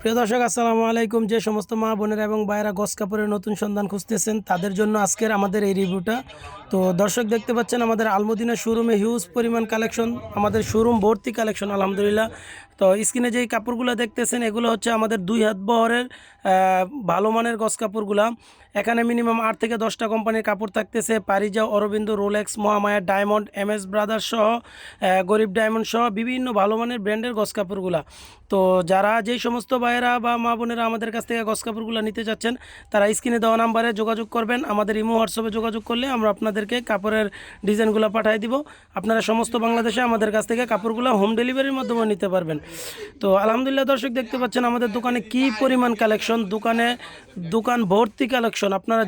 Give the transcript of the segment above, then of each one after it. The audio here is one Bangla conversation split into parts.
প্রিয় দর্শক আসসালামু আলাইকুম। যে সমস্ত মা বোনেরা এবং ভাইয়েরা গস কাপড়ের নতুন সন্ধান খুঁজতেছেন তাদের জন্য আজকের আমাদের এই রিভিউটা। তো দর্শক দেখতে পাচ্ছেন আমাদের আলমদিনা শোরুমে হিউজ পরিমাণ কালেকশন, আমাদের শোরুম ভর্তি কালেকশন আলহামদুলিল্লাহ। তো স্ক্রিনে যেই কাপড়গুলো দেখতেছেন এগুলো হচ্ছে আমাদের 2 হাত বহরের ভালো মানের গস কাপড়গুলা। এখানে মিনিমাম 8 থেকে 10টা কোম্পানির কাপড় থাকতেছে, Parija, Arabinda, Rolex, Mahamaya, Diamond, MS Brothers সহ গরিব ডায়মন্ড সহ বিভিন্ন ভালো মানের ব্র্যান্ডের গস কাপড়গুলা। তো যারা যেই সমস্ত ভাইয়েরা বা মা বোনেরা আমাদের কাছ থেকে গস কাপড়গুলো নিতে যাচ্ছেন তারা স্ক্রিনে দেওয়া নাম্বারে যোগাযোগ করবেন। আমাদের ইমো হোয়াটসঅ্যাপে যোগাযোগ করলে আমরা আপনাদেরকে কাপড়ের ডিজাইনগুলো পাঠিয়ে দিব। আপনারা সমস্ত বাংলাদেশে আমাদের কাছ থেকে কাপড়গুলো হোম ডেলিভারির মাধ্যমে নিতে পারবেন। তো আলহামদুলিল্লাহ দর্শক দেখতে পাচ্ছেন আমাদের দোকানে কি পরিমাণ কালেকশন, দোকান ভর্তি কালেকশন, আপনারা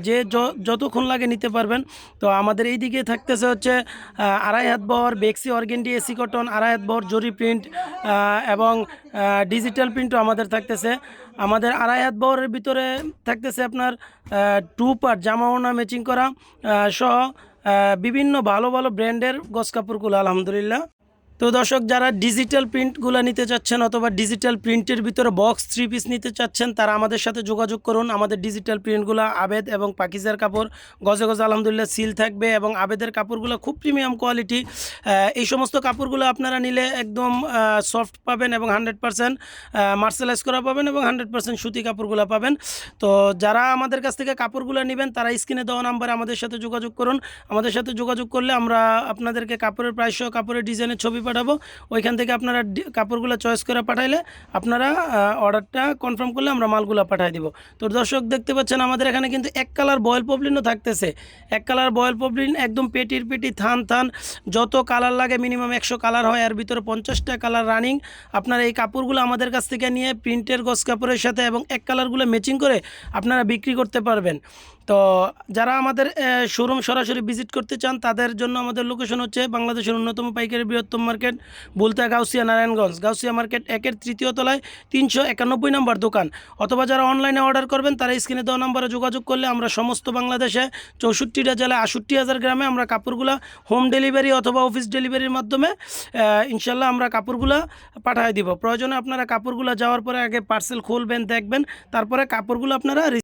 যতক্ষণ লাগে নিতে পারবেন। তো আমাদের এই দিকে থাকতেছে হচ্ছে 2.5 হাত বহর বেক্সি অর্গেন্ডি এসি কটন, 2.5 হাত বহর জরি প্রিন্ট এবং ডিজিটাল প্রিন্টও আমাদের থাকতেছে। আমাদের 2.5 হাত বহরের ভিতরে থাকতেছে আপনার 2 পার্ট জামা ওড়না ম্যাচিং করা সহ বিভিন্ন ভালো ভালো ব্র্যান্ডের গস কাপড়গুলো আলহামদুলিল্লাহ। তো দর্শক যারা ডিজিটাল প্রিন্টগুলো নিতে চাচ্ছেন অথবা ডিজিটাল প্রিন্টের ভিতরে বক্স 3 পিস নিতে চাচ্ছেন তারা আমাদের সাথে যোগাযোগ করুন। আমাদের ডিজিটাল প্রিন্টগুলো আবেদ এবং পাকিজার কাপড়, গজে গজে আলহামদুলিল্লাহ সিল থাকবে এবং আবেদের কাপড়গুলো খুব প্রিমিয়াম কোয়ালিটি। এই সমস্ত কাপড়গুলো আপনারা নিলে একদম সফট পাবেন এবং 100% মার্সেলাইজ করা পাবেন এবং 100% সুতি কাপড়গুলো পাবেন। তো যারা আমাদের কাছ থেকে কাপড়গুলো নেবেন তারা স্ক্রিনে দেওয়া নাম্বারে আমাদের সাথে যোগাযোগ করুন। আমাদের সাথে যোগাযোগ করলে আমরা আপনাদেরকে কাপড়ের প্রাইস সহ কাপড়ের ডিজাইনের ছবি পাঠাবো। ওইখান থেকে আপনারা কাপড়গুলো চয়েস করে পাঠাইলে আপনারা অর্ডারটা কনফার্ম করলে আমরা মালগুলো পাঠিয়ে দিব। তো দর্শক দেখতে পাচ্ছেন আমাদের এখানে কিন্তু এক কালার বয়েল পপলিনও থাকতেছে। এক কালার বয়েল পপলিন একদম পেটির পেটি থান থান যত কালার লাগে মিনিমাম 100 কালার হয়, এর ভিতরে 50টা কালার রানিং। আপনারা এই কাপড়গুলো আমাদের কাছ থেকে নিয়ে প্রিন্টের গস কাপড়ের সাথে এবং এক কালারগুলো ম্যাচিং করে আপনারা বিক্রি করতে পারবেন। তো যারা আমাদের শোরুম সরাসরি ভিজিট করতে চান তাদের জন্য আমাদের লোকেশন হচ্ছে বাংলাদেশের অন্যতম পাইকারি বৃহত্তম মার্কেট বুলতা গাউসিয়া নারায়ণগঞ্জ, গাউসিয়া মার্কেট 1-এর 3য় তলায় 391 নম্বর দোকান। অথবা যারা অনলাইনে অর্ডার করবেন তারা স্ক্রিনে দেওয়া নাম্বারে যোগাযোগ করলে আমরা সমস্ত বাংলাদেশে 64টা জেলায় 68,000 গ্রামে আমরা কাপড়গুলো হোম ডেলিভারি অথবা অফিস ডেলিভারির মাধ্যমে ইনশাল্লাহ আমরা কাপড়গুলো পাঠিয়ে দিব। প্রয়োজনে আপনারা কাপড়গুলো যাওয়ার পরে আগে পার্সেল খুলবেন, দেখবেন, তারপরে কাপড়গুলো আপনারা